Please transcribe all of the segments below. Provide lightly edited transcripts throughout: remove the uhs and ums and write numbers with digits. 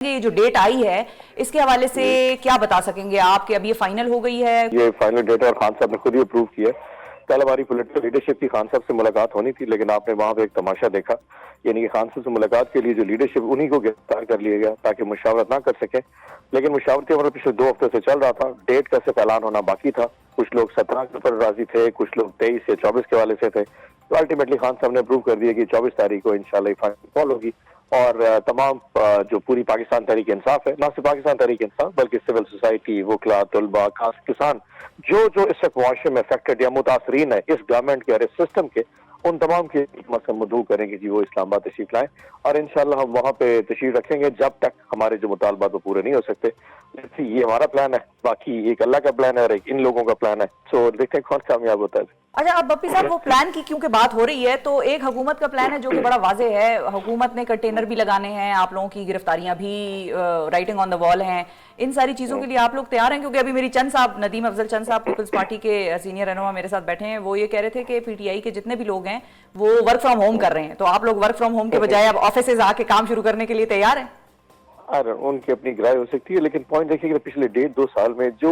ये जो डेट आई है इसके हवाले से क्या बता सकेंगे आप कि अब ये फाइनल हो गई है? ये फाइनल डेट है और खान साहब ने खुद ही अप्रूव किया। कल हमारी पॉलिटिकल लीडरशिप की खान साहब से मुलाकात होनी थी, लेकिन आपने वहां पे एक तमाशा देखा, यानी कि खान साहब से मुलाकात के लिए जो लीडरशिप उन्हीं को गिरफ्तार कर लिया गया ताकि मुशावरत ना कर सके। लेकिन मुशावरती अमल पिछले 2 हफ्ते से चल रहा था, डेट का सिर्फ ऐलान होना बाकी था। कुछ लोग 17 के ऊपर राजी थे, कुछ लोग 23 या 24 के वाले से थे। तो अल्टीमेटली खान साहब ने अप्रूव कर दिया कि 24 तारीख को इंशाल्लाह फाइनल कॉल होगी और तमाम जो पूरी पाकिस्तान तहरीक इंसाफ है, ना सिर्फ पाकिस्तान तहरीक इंसाफ बल्कि सिविल सोसाइटी, वकला, तलबा, खास किसान, जो जो इस वक्त मुआशरे में अफेक्टेड या मुतासरीन है इस गवर्नमेंट के और इस सिस्टम के, उन तमाम के मसला मदू करेंगे कि वो इस्लामाबाद तशरीफ लाएं और इंशाल्लाह हम वहाँ पे तशरीफ रखेंगे जब तक हमारे जो मुतालबात वो पूरे नहीं हो सकते। ये हमारा प्लान है, बाकी एक अल्लाह का प्लान है और एक इन लोगों का प्लान है। सो देखते हैं कौन कामयाब होता है। अच्छा, अब बप्पी साहब वो प्लान की क्योंकि बात हो रही है तो एक हुकूमत का प्लान है जो कि बड़ा वाजे है। हुकूमत ने कंटेनर भी लगाने हैं, आप लोगों की गिरफ्तारियां भी राइटिंग ऑन द वॉल हैं। इन सारी चीजों के लिए आप लोग तैयार हैं? क्योंकि अभी मेरी चंद साहब, नदीम अफजल चंद साहब, पीपल्स पार्टी के सीनियर रहनुमा मेरे साथ बैठे हैं, वो ये कह रहे थे कि पीटीआई के जितने भी लोग हैं वो वर्क फ्रॉम होम कर रहे हैं। तो आप लोग वर्क फ्रॉम होम के बजाय अब ऑफिस आके काम शुरू करने के लिए तैयार हैं? उनकी अपनी राय हो सकती है, लेकिन पॉइंट देखिए कि पिछले 1.5-2 साल में जो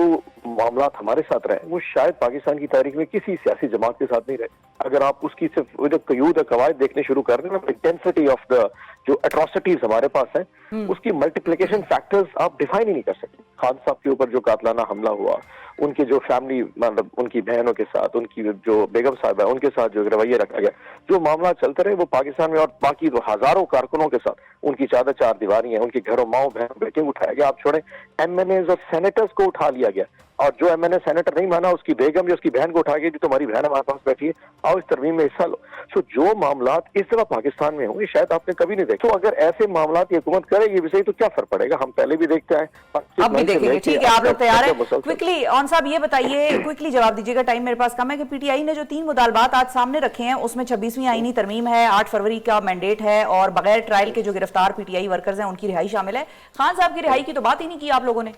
मामला हमारे साथ रहे वो शायद पाकिस्तान की तारीख में किसी सियासी जमात के साथ नहीं रहे। अगर आप उसकी सिर्फ जो कयूद कवायद देखने शुरू कर दें ना, इंटेंसिटी ऑफ द जो अट्रॉसिटीज हमारे पास है उसकी मल्टीप्लिकेशन फैक्टर्स आप डिफाइन ही नहीं कर सकते। खान साहब के ऊपर जो कातलाना हमला हुआ, उनके जो फैमिली, मतलब उनकी बहनों के साथ, उनकी जो बेगम साहब है उनके साथ जो रवैया रखा गया, जो मामला चलते रहे वो पाकिस्तान में, और बाकी हजारों कारकुनों के साथ उनकी चादर चार दीवारी है, उनके घरों माओ बहन बेटे उठाया गया। आप छोड़े एमएनए और सेनेटर्स को उठा लिया गया, और जो एमएनए सेनेटर नहीं माना उसकी बेगम या उसकी बहन को उठा के कि तुम्हारी बहन हमारे पास बैठी है, आओ इस तरमीम में हिस्सा लो। सो जो मामला इस तरह पाकिस्तान में होंगे शायद आपने कभी नहीं देखे। तो अगर ऐसे मामला की हुकूमत करेगी भी सही तो क्या फर्क पड़ेगा, हम पहले भी देखते हैं, अब भी देखेंगे। ठीक है, आप लोग तैयार हैं? क्विकली ऑन साहब ये बताइए, क्विकली जवाब दीजिएगा, टाइम मेरे पास कम है, कि पीटीआई ने जो 3 मुतालबात आज सामने रखे हैं उसमें 26वीं आईनी तरमीम है, 8 फरवरी का मैंडेट है और बगैर ट्रायल के जो गिरफ्तार पीटीआई वर्कर्स हैं उनकी रिहाई शामिल है। खान साहब की रिहाई की तो बात ही नहीं की आप लोगों ने।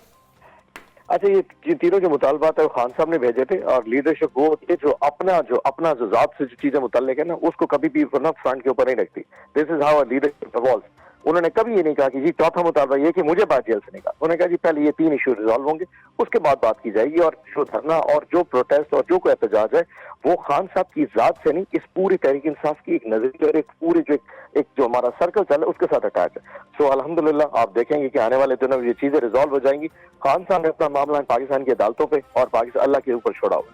अच्छा, ये तीनों जो मुतालबात है वो खान साहब ने भेजे थे, और लीडरशिप वो होती है जो अपना जो जात से जो चीजें मुतल्लिक है ना उसको कभी भी फ्रंट के ऊपर नहीं रखती। This is how leadership evolves. उन्होंने कभी ये नहीं कहा कि जी चौथा मुतालबा ये कि मुझे बात जेल से निकाल। उन्होंने कहा जी पहले ये 3 इशू रिजॉल्व होंगे, उसके बाद बात की जाएगी, और जो धरना और जो प्रोटेस्ट और जो कोई एहतजाज है वो खान साहब की जात से नहीं, इस पूरी तहरीक इंसाफ की एक नजरिए और एक पूरे एक जो हमारा सर्कल चल रहा है उसके साथ अटैच है। सो अल्हम्दुलिल्लाह आप देखेंगे कि आने वाले दिनों में ये चीजें रिजॉल्व हो जाएंगी। खान साहब ने अपना मामला पाकिस्तान की अदालतों पे और पाकिस्तान अल्लाह के ऊपर छोड़ा हुआ।